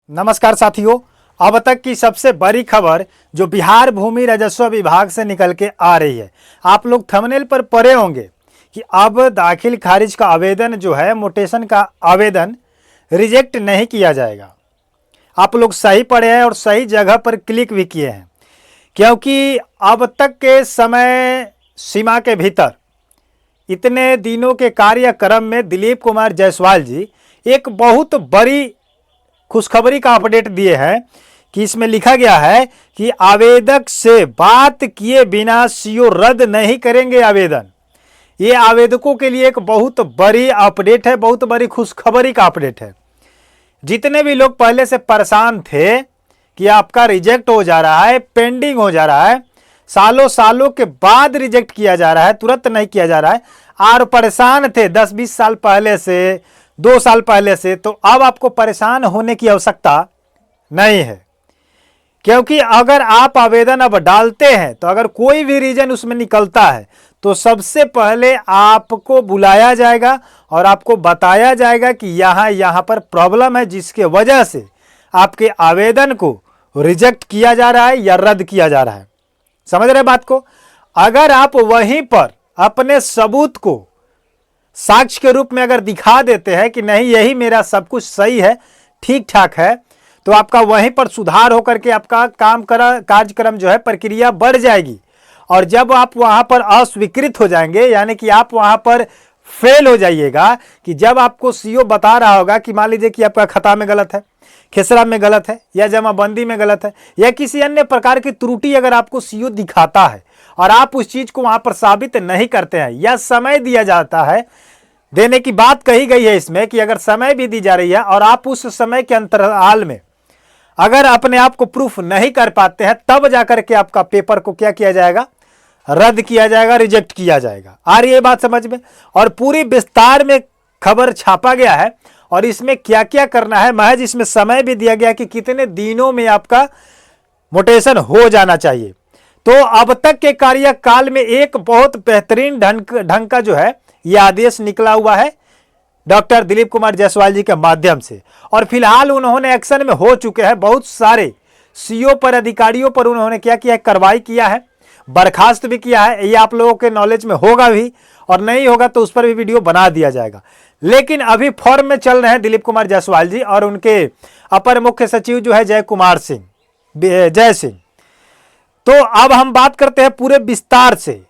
नमस्कार साथियों, अब तक की सबसे बड़ी खबर जो बिहार भूमि राजस्व विभाग से निकल के आ रही है। आप लोग थंबनेल पर पढ़े होंगे कि अब दाखिल खारिज का आवेदन जो है, मोटेशन का आवेदन रिजेक्ट नहीं किया जाएगा। आप लोग सही पढ़े हैं और सही जगह पर क्लिक भी किए हैं, क्योंकि अब तक के समय सीमा के भीतर इतने दिनों के कार्यक्रम में दिलीप कुमार जायसवाल जी एक बहुत बड़ी खुशखबरी का अपडेट दिए हैं कि इसमें लिखा गया है कि आवेदक से बात किए बिना सीओ रद्द नहीं करेंगे आवेदन। ये आवेदकों के लिए एक बहुत बड़ी अपडेट है, बहुत बड़ी खुशखबरी का अपडेट है। जितने भी लोग पहले से परेशान थे कि आपका रिजेक्ट हो जा रहा है, पेंडिंग हो जा रहा है, सालों सालों के बाद रिजेक्ट किया जा रहा है, तुरंत नहीं किया जा रहा है, और परेशान थे 10-20 साल पहले से, 2 साल पहले से, तो अब आपको परेशान होने की आवश्यकता नहीं है। क्योंकि अगर आप आवेदन अब डालते हैं तो अगर कोई भी रीजन उसमें निकलता है तो सबसे पहले आपको बुलाया जाएगा और आपको बताया जाएगा कि यहाँ पर प्रॉब्लम है, जिसके वजह से आपके आवेदन को रिजेक्ट किया जा रहा है या रद्द किया जा रहा है। समझ रहे बात को? अगर आप वहीं पर अपने सबूत को साक्ष्य के रूप में अगर दिखा देते हैं कि नहीं, यही मेरा सब कुछ सही है, ठीक ठाक है, तो आपका वहीं पर सुधार होकर के आपका कार्यक्रम जो है, प्रक्रिया बढ़ जाएगी। और जब आप वहां पर अस्वीकृत हो जाएंगे, यानी कि आप वहां पर फेल हो जाइएगा, कि जब आपको सीओ बता रहा होगा कि मान लीजिए कि आपका खता में गलत है, खेसरा में गलत है, या जमाबंदी में गलत है, या किसी अन्य प्रकार की त्रुटि अगर आपको सीओ दिखाता है और आप उस चीज को वहां पर साबित नहीं करते हैं, या समय दिया जाता है, देने की बात कही गई है इसमें कि अगर समय भी दी जा रही है और आप उस समय के अंतराल में अगर अपने आप को प्रूफ नहीं कर पाते हैं, तब जाकर के आपका पेपर को क्या किया जाएगा, रद्द किया जाएगा, रिजेक्ट किया जाएगा। आ रही है बात समझ में? और पूरी विस्तार में खबर छापा गया है और इसमें क्या क्या करना है, महज इसमें समय भी दिया गया कि कितने दिनों में आपका मोटेशन हो जाना चाहिए। तो अब तक के कार्यकाल में एक बहुत बेहतरीन ढंग का जो है यह आदेश निकला हुआ है डॉक्टर दिलीप कुमार जायसवाल जी के माध्यम से, और फिलहाल उन्होंने एक्शन में हो चुके हैं। बहुत सारे सीओ पर, अधिकारियों पर उन्होंने क्या किया है, कार्रवाई किया है, बर्खास्त भी किया है। ये आप लोगों के नॉलेज में होगा भी, और नहीं होगा तो उस पर भी वीडियो बना दिया जाएगा। लेकिन अभी फॉर्म में चल रहे हैं दिलीप कुमार जायसवाल जी और उनके अपर मुख्य सचिव जो है जय सिंह। तो अब हम बात करते हैं पूरे विस्तार से,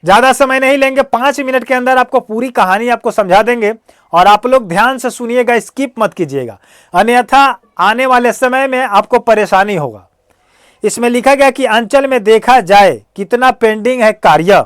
ज्यादा समय नहीं लेंगे, 5 मिनट के अंदर आपको पूरी कहानी आपको समझा देंगे। और आप लोग ध्यान से सुनिएगा, स्किप मत कीजिएगा, अन्यथा आने वाले समय में आपको परेशानी होगा। इसमें लिखा गया कि अंचल में देखा जाए कितना पेंडिंग है कार्य,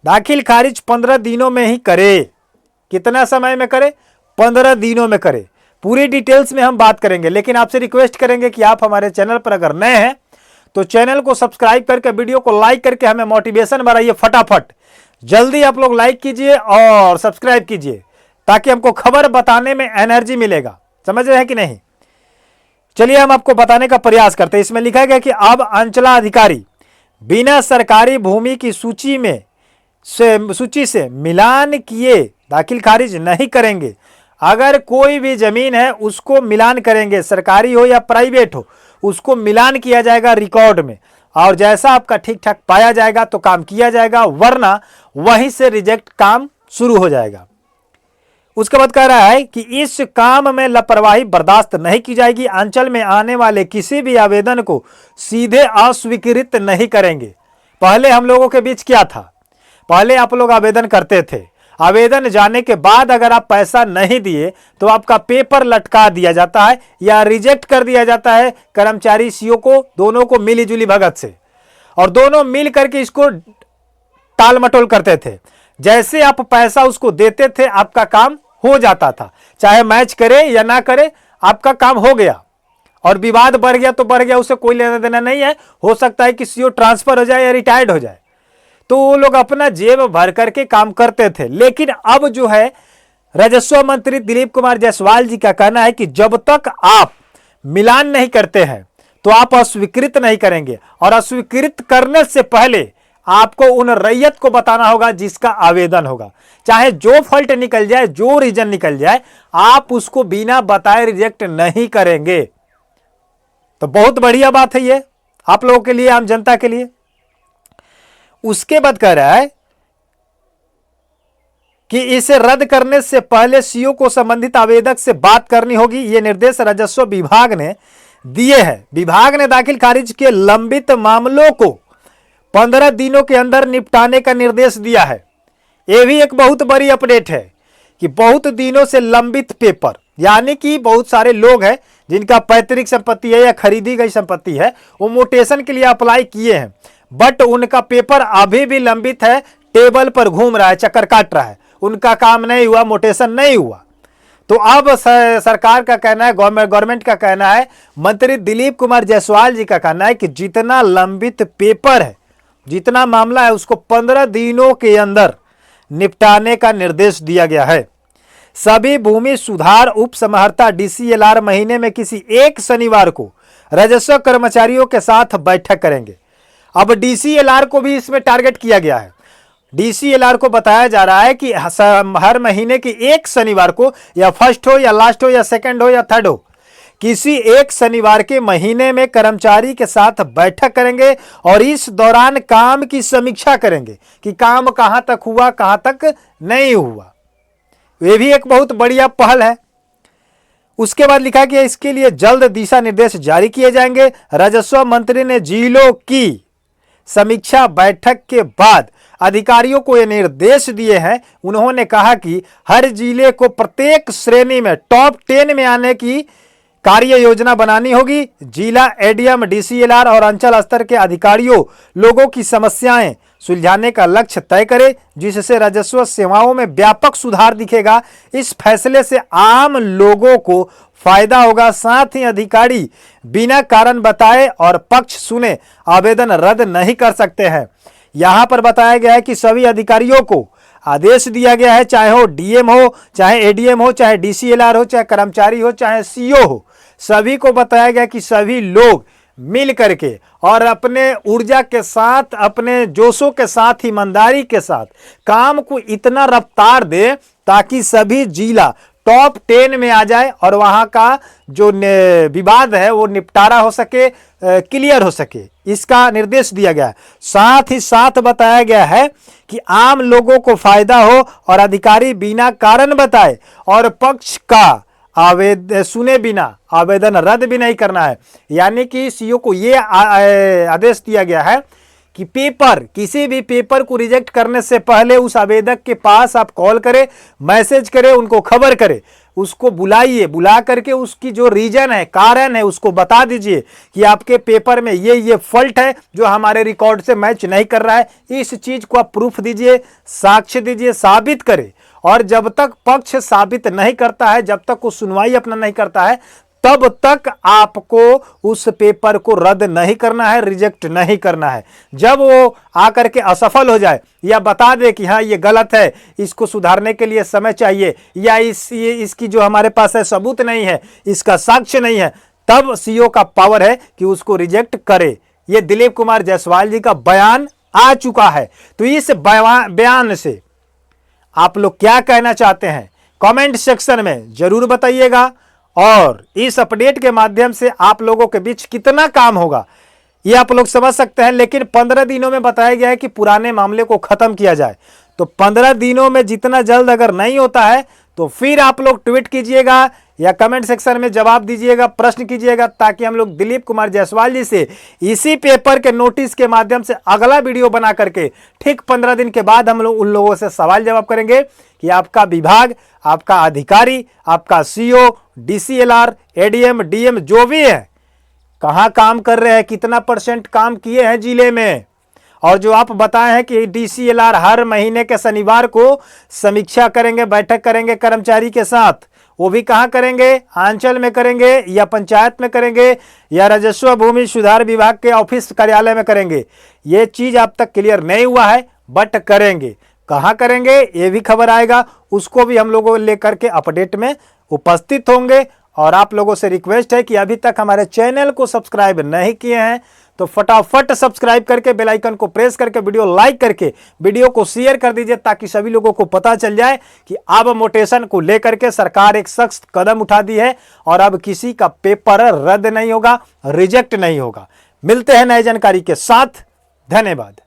दाखिल खारिज 15 दिनों में ही करे। कितना समय में करे? 15 दिनों में करे। पूरी डिटेल्स में हम बात करेंगे, लेकिन आपसे रिक्वेस्ट करेंगे कि आप हमारे चैनल पर अगर नए हैं तो चैनल को सब्सक्राइब करके, वीडियो को लाइक करके हमें मोटिवेशन बढ़ाइए। फटाफट जल्दी आप लोग लाइक कीजिए और सब्सक्राइब कीजिए, ताकि हमको खबर बताने में एनर्जी मिलेगा। समझ रहे हैं कि नहीं? चलिए हम आपको बताने का प्रयास करते हैं। इसमें लिखा गया कि अब अंचलाधिकारी बिना सरकारी भूमि की सूची से मिलान किए दाखिल खारिज नहीं करेंगे। अगर कोई भी जमीन है उसको मिलान करेंगे, सरकारी हो या प्राइवेट हो, उसको मिलान किया जाएगा रिकॉर्ड में, और जैसा आपका ठीक ठाक पाया जाएगा तो काम किया जाएगा, वरना वहीं से रिजेक्ट काम शुरू हो जाएगा। उसके बाद कह रहा है कि इस काम में लापरवाही बर्दाश्त नहीं की जाएगी। अंचल में आने वाले किसी भी आवेदन को सीधे अस्वीकृत नहीं करेंगे। पहले हम लोगों के बीच क्या था, पहले आप लोग आवेदन करते थे, आवेदन जाने के बाद अगर आप पैसा नहीं दिए तो आपका पेपर लटका दिया जाता है या रिजेक्ट कर दिया जाता है कर्मचारी सीओ को, दोनों को मिली जुली भगत से, और दोनों मिल करके इसको टाल मटोल करते थे। जैसे आप पैसा उसको देते थे आपका काम हो जाता था, चाहे मैच करे या ना करे, आपका काम हो गया। और विवाद बढ़ गया तो बढ़ गया, उससे कोई लेना देना नहीं है। हो सकता है कि सीओ ट्रांसफर हो जाए या रिटायर्ड हो जाए, तो वो लोग अपना जेब भर करके काम करते थे। लेकिन अब जो है राजस्व मंत्री दिलीप कुमार जायसवाल जी का कहना है कि जब तक आप मिलान नहीं करते हैं तो आप अस्वीकृत नहीं करेंगे, और अस्वीकृत करने से पहले आपको उन रैयत को बताना होगा जिसका आवेदन होगा। चाहे जो फॉल्ट निकल जाए, जो रीजन निकल जाए, आप उसको बिना बताए रिजेक्ट नहीं करेंगे। तो बहुत बढ़िया बात है ये आप लोगों के लिए, आम जनता के लिए। उसके बाद कह रहा है कि इसे रद्द करने से पहले सीओ को संबंधित आवेदक से बात करनी होगी। ये निर्देश राजस्व विभाग ने दिए हैं। विभाग ने दाखिल खारिज के लंबित मामलों को 15 दिनों के अंदर निपटाने का निर्देश दिया है। यह भी एक बहुत बड़ी अपडेट है कि बहुत दिनों से लंबित पेपर, यानी कि बहुत सारे लोग हैं जिनका पैतृक संपत्ति है या खरीदी गई संपत्ति है, वो मोटेशन के लिए अप्लाई किए हैं, बट उनका पेपर अभी भी लंबित है, टेबल पर घूम रहा है, चक्कर काट रहा है, उनका काम नहीं हुआ, मोटेशन नहीं हुआ। तो अब सरकार का कहना है, गवर्नमेंट का कहना है, मंत्री दिलीप कुमार जायसवाल जी का कहना है कि जितना लंबित पेपर है, जितना मामला है, उसको 15 दिनों के अंदर निपटाने का निर्देश दिया गया है। सभी भूमि सुधार उप समाहर्ता डीसीएलआर महीने में किसी एक शनिवार को राजस्व कर्मचारियों के साथ बैठक करेंगे। अब डीसीएलआर को भी इसमें टारगेट किया गया है। डीसीएलआर को बताया जा रहा है कि हर महीने की एक शनिवार को, या फर्स्ट हो या लास्ट हो या सेकंड हो या थर्ड हो, किसी एक शनिवार के महीने में कर्मचारी के साथ बैठक करेंगे और इस दौरान काम की समीक्षा करेंगे कि काम कहां तक हुआ, कहां तक नहीं हुआ। ये भी एक बहुत बढ़िया पहल है। उसके बाद लिखा कि इसके लिए जल्द दिशा निर्देश जारी किए जाएंगे। राजस्व मंत्री ने जिलों की समीक्षा बैठक के बाद अधिकारियों को ये निर्देश दिए हैं। उन्होंने कहा कि हर जिले को प्रत्येक श्रेणी में टॉप 10 में आने की कार्य योजना बनानी होगी। जिला एडीएम, डीसीएलआर और अंचल स्तर के अधिकारियों लोगों की समस्याएं सुलझाने का लक्ष्य तय करें, जिससे राजस्व सेवाओं में व्यापक सुधार दिखेगा। इस फैसले से आम लोगों को फायदा होगा। साथ ही अधिकारी बिना कारण बताए और पक्ष सुने आवेदन रद्द नहीं कर सकते हैं। यहां पर बताया गया है कि सभी अधिकारियों को आदेश दिया गया है, चाहे वो डीएम हो, चाहे एडीएम हो, चाहे डीसीएलआर हो, चाहे कर्मचारी हो, चाहे सीओ हो, सभी को बताया गया कि सभी लोग मिल करके और अपने ऊर्जा के साथ, अपने जोशों के साथ, ईमानदारी के साथ काम को इतना रफ्तार दे ताकि सभी जिला टॉप 10 में आ जाए और वहां का जो विवाद है वो निपटारा हो सके, क्लियर हो सके। इसका निर्देश दिया गया है। साथ ही साथ बताया गया है कि आम लोगों को फायदा हो और अधिकारी बिना कारण बताए और पक्ष का सुने बिना आवेदन रद्द भी नहीं करना है। यानी कि सीओ को ये आदेश दिया गया है कि किसी भी पेपर को रिजेक्ट करने से पहले उस आवेदक के पास आप कॉल करें, मैसेज करें, उनको खबर करें, उसको बुलाइए, बुला करके उसकी जो रीजन है, कारण है, उसको बता दीजिए कि आपके पेपर में ये फॉल्ट है जो हमारे रिकॉर्ड से मैच नहीं कर रहा है। इस चीज को आप प्रूफ दीजिए, साक्ष्य दीजिए, साबित करें। और जब तक पक्ष साबित नहीं करता है, जब तक वो सुनवाई अपना नहीं करता है, तब तक आपको उस पेपर को रद्द नहीं करना है, रिजेक्ट नहीं करना है। जब वो आकर के असफल हो जाए या बता दे कि हाँ ये गलत है, इसको सुधारने के लिए समय चाहिए, या इसकी जो हमारे पास है सबूत नहीं है, इसका साक्ष्य नहीं है, तब सीओ का पावर है कि उसको रिजेक्ट करे। ये दिलीप कुमार जायसवाल जी का बयान आ चुका है। तो इस बयान से आप लोग क्या कहना चाहते हैं कमेंट सेक्शन में जरूर बताइएगा। और इस अपडेट के माध्यम से आप लोगों के बीच कितना काम होगा ये आप लोग समझ सकते हैं। लेकिन 15 दिनों में बताया गया है कि पुराने मामले को खत्म किया जाए। तो 15 दिनों में जितना जल्द अगर नहीं होता है तो फिर आप लोग ट्वीट कीजिएगा या कमेंट सेक्शन में जवाब दीजिएगा, प्रश्न कीजिएगा, ताकि हम लोग दिलीप कुमार जायसवाल जी से इसी पेपर के नोटिस के माध्यम से अगला वीडियो बना करके ठीक 15 दिन के बाद हम लोग उन लोगों से सवाल जवाब करेंगे कि आपका विभाग, आपका अधिकारी, आपका सीओ, डीसीएलआर, एडीएम, डीएम जो भी है कहां काम कर रहे हैं, कितना % काम किए हैं जिले में। और जो आप बताए हैं कि डीसीएलआर हर महीने के शनिवार को समीक्षा करेंगे, बैठक करेंगे कर्मचारी के साथ, वो भी कहां करेंगे, आंचल में करेंगे या पंचायत में करेंगे या राजस्व भूमि सुधार विभाग के ऑफिस कार्यालय में करेंगे, ये चीज अब तक क्लियर नहीं हुआ है, बट करेंगे। कहां करेंगे ये भी खबर आएगा, उसको भी हम लोगों लेकर के अपडेट में उपस्थित होंगे और आप लोगों से रिक्वेस्ट है कि अभी तक हमारे चैनल को सब्सक्राइब नहीं किए हैं तो फटाफट सब्सक्राइब करके बेल आइकन को प्रेस करके वीडियो लाइक करके वीडियो को शेयर कर दीजिए, ताकि सभी लोगों को पता चल जाए कि अब मोटेशन को लेकर के सरकार एक सख्त कदम उठा दी है और अब किसी का पेपर रद्द नहीं होगा, रिजेक्ट नहीं होगा। मिलते हैं नई जानकारी के साथ। धन्यवाद।